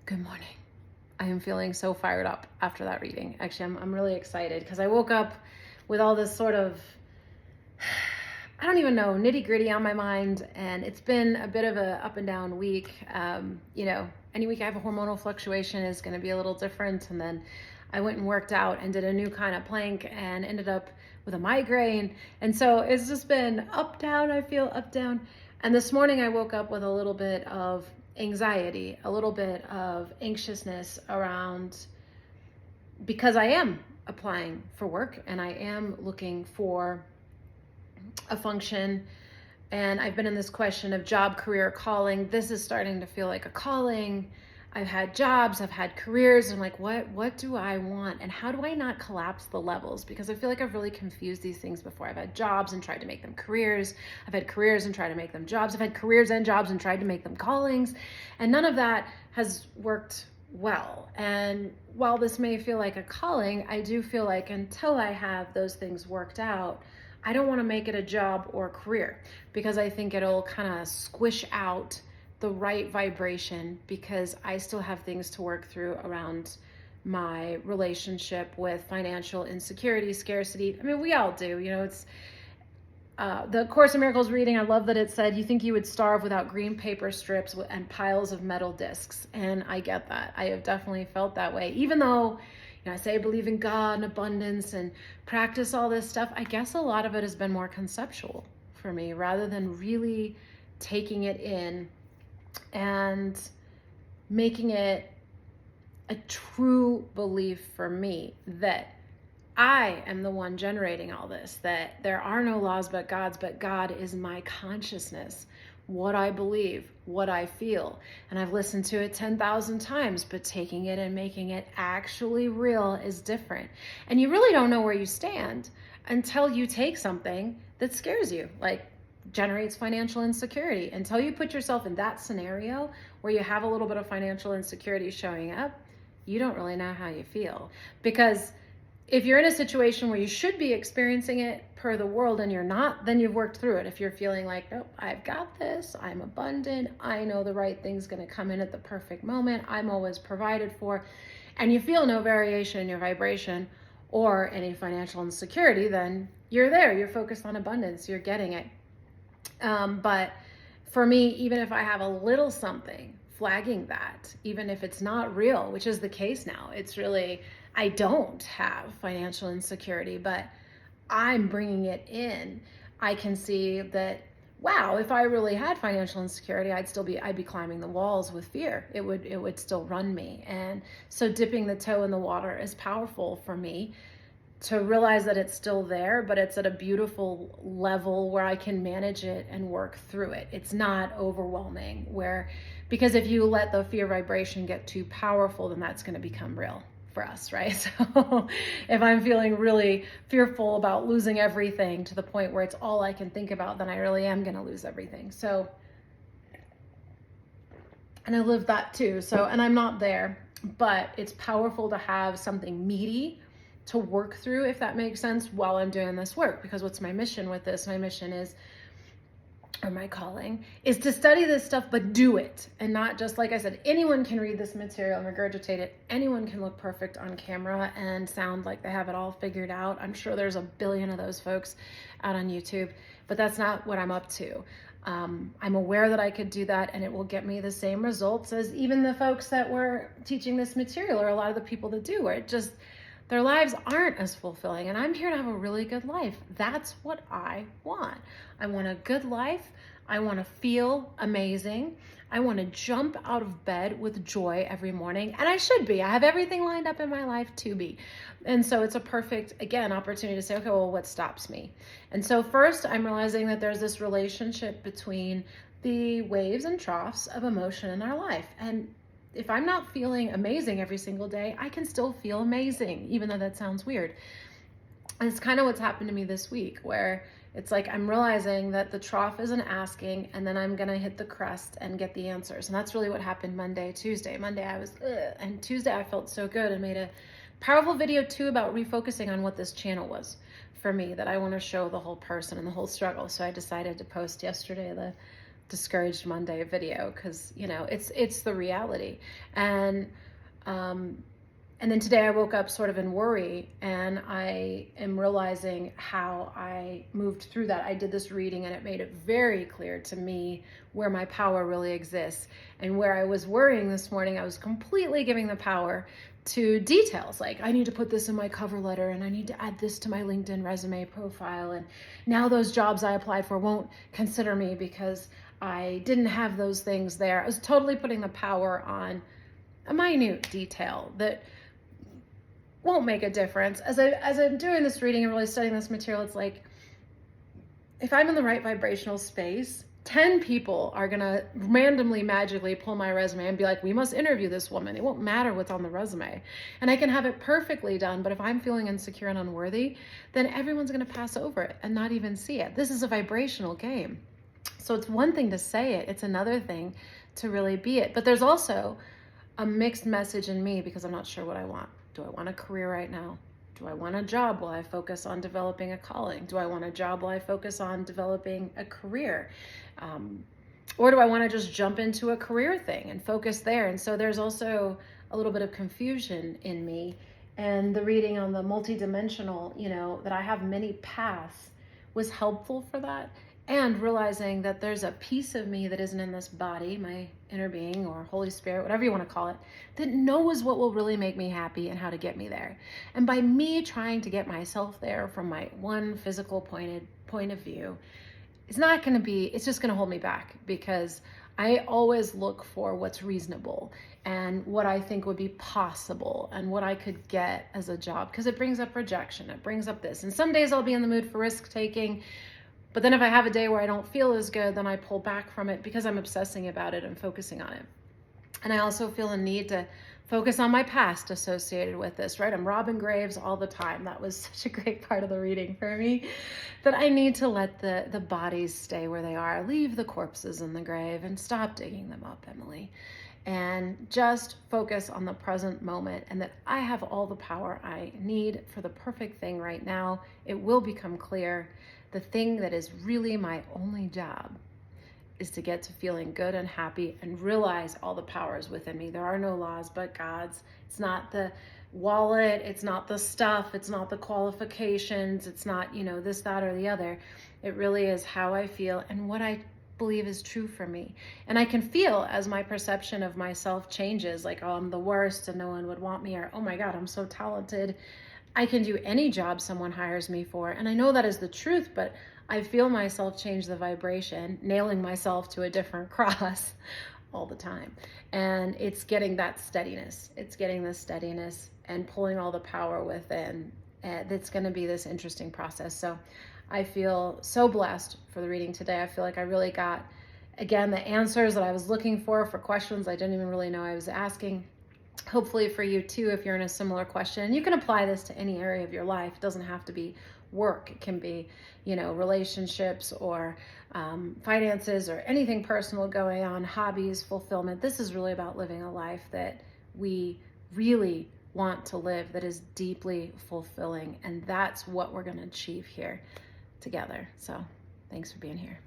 Good morning. I am feeling so fired up after that reading. Actually, I'm really excited because I woke up with all this sort of, I don't even know, nitty gritty on my mind. And it's been a bit of a up and down week. Any week I have a hormonal fluctuation is going to be a little different. And then I went and worked out and did a new kind of plank and ended up with a migraine. And so it's just been up, down. I feel up, down. And this morning I woke up with a little bit of anxiety, a little bit of anxiousness around, because I am applying for work and I am looking for a function, and I've been in this question of job, career, calling. This is starting to feel like a calling. I've had jobs, I've had careers. I'm like, what do I want? And how do I not collapse the levels? Because I feel like I've really confused these things before. I've had jobs and tried to make them careers. I've had careers and tried to make them jobs. I've had careers and jobs and tried to make them callings. And none of that has worked well. And while this may feel like a calling, I do feel like until I have those things worked out, I don't want to make it a job or a career, because I think it'll kind of squish out the right vibration, because I still have things to work through around my relationship with financial insecurity, scarcity. I mean, we all do, it's the Course in Miracles reading. I love that it said, you think you would starve without green paper strips and piles of metal discs. And I get that. I have definitely felt that way. Even though, I say I believe in God and abundance and practice all this stuff, I guess a lot of it has been more conceptual for me rather than really taking it in and making it a true belief for me that I am the one generating all this, that there are no laws but God's, but God is my consciousness, what I believe, what I feel. And I've listened to it 10,000 times, but taking it and making it actually real is different. And you really don't know where you stand until you take something that scares you, like generates financial insecurity. Until you put yourself in that scenario where you have a little bit of financial insecurity showing up, you don't really know how you feel. Because if you're in a situation where you should be experiencing it per the world and you're not, then you've worked through it. If you're feeling like, nope, I've got this, I'm abundant, I know the right thing's going to come in at the perfect moment, I'm always provided for, and you feel no variation in your vibration or any financial insecurity, then you're there, you're focused on abundance, you're getting it. But for me, even if I have a little something flagging that, even if it's not real, which is the case now, it's really, I don't have financial insecurity, but I'm bringing it in. I can see that, wow, if I really had financial insecurity, I'd be climbing the walls with fear. It would still run me. And so dipping the toe in the water is powerful for me, to realize that it's still there, but it's at a beautiful level where I can manage it and work through it. It's not overwhelming, because if you let the fear vibration get too powerful, then that's going to become real for us, right? So if I'm feeling really fearful about losing everything to the point where it's all I can think about, then I really am going to lose everything. So, and I live that too. So, and I'm not there, but it's powerful to have something meaty to work through, if that makes sense, while I'm doing this work. Because what's my mission with this? My mission is, or my calling, is to study this stuff, but do it. And not just, like I said, anyone can read this material and regurgitate it. Anyone can look perfect on camera and sound like they have it all figured out. I'm sure there's a billion of those folks out on YouTube, but that's not what I'm up to. I'm aware that I could do that and it will get me the same results as even the folks that were teaching this material, or a lot of the people that do, where it just, their lives aren't as fulfilling. And I'm here to have a really good life. That's what I want. I want a good life. I want to feel amazing. I want to jump out of bed with joy every morning. And I should be. I have everything lined up in my life to be. And so it's a perfect, again, opportunity to say, okay, well, what stops me? And so first, I'm realizing that there's this relationship between the waves and troughs of emotion in our life. And if I'm not feeling amazing every single day, I can still feel amazing, even though that sounds weird. And it's kind of what's happened to me this week, where it's like I'm realizing that the trough is an asking, and then I'm going to hit the crest and get the answers. And that's really what happened Monday, Tuesday. Monday I was, and Tuesday I felt so good, and made a powerful video too about refocusing on what this channel was for me, that I want to show the whole person and the whole struggle. So I decided to post yesterday Discouraged Monday video, because it's the reality. And then today I woke up sort of in worry, and I am realizing how I moved through that. I did this reading and it made it very clear to me where my power really exists. And where I was worrying this morning, I was completely giving the power to details. Like, I need to put this in my cover letter, and I need to add this to my LinkedIn resume profile. And now those jobs I applied for won't consider me because I didn't have those things there. I was totally putting the power on a minute detail that won't make a difference. As I'm doing this reading and really studying this material, it's like, if I'm in the right vibrational space, 10 people are gonna randomly, magically pull my resume and be like, we must interview this woman. It won't matter what's on the resume. And I can have it perfectly done, but if I'm feeling insecure and unworthy, then everyone's gonna pass over it and not even see it. This is a vibrational game. So it's one thing to say it, it's another thing to really be it. But there's also a mixed message in me, because I'm not sure what I want. Do I want a career right now? Do I want a job while I focus on developing a calling? Do I want a job while I focus on developing a career? Or do I want to just jump into a career thing and focus there? And so there's also a little bit of confusion in me. And the reading on the multidimensional, that I have many paths, was helpful for that. And realizing that there's a piece of me that isn't in this body, my inner being or Holy Spirit, whatever you want to call it, that knows what will really make me happy and how to get me there. And by me trying to get myself there from my one physical point of view, it's just going to hold me back, because I always look for what's reasonable and what I think would be possible and what I could get as a job, because it brings up rejection. It brings up this. And some days I'll be in the mood for risk taking. But then if I have a day where I don't feel as good, then I pull back from it because I'm obsessing about it and focusing on it. And I also feel a need to focus on my past associated with this, right? I'm robbing graves all the time. That was such a great part of the reading for me, that I need to let the bodies stay where they are. Leave the corpses in the grave and stop digging them up, Emily. And just focus on the present moment, and that I have all the power I need for the perfect thing right now. It will become clear. The thing that is really my only job is to get to feeling good and happy and realize all the powers within me. There are no laws but God's. It's not the wallet, it's not the stuff, it's not the qualifications, it's not, this, that, or the other. It really is how I feel and what I believe is true for me. And I can feel as my perception of myself changes, like, oh, I'm the worst and no one would want me, or, oh my God, I'm so talented, I can do any job someone hires me for. And I know that is the truth, but I feel myself change the vibration, nailing myself to a different cross all the time. And it's getting that steadiness. It's getting this steadiness and pulling all the power within. That's going to be this interesting process. So I feel so blessed for the reading today. I feel like I really got, again, the answers that I was looking for questions I didn't even really know I was asking. Hopefully for you too, if you're in a similar question. And you can apply this to any area of your life. It doesn't have to be work. It can be, relationships or finances or anything personal going on, hobbies, fulfillment. This is really about living a life that we really want to live, that is deeply fulfilling. And that's what we're going to achieve here together. So thanks for being here.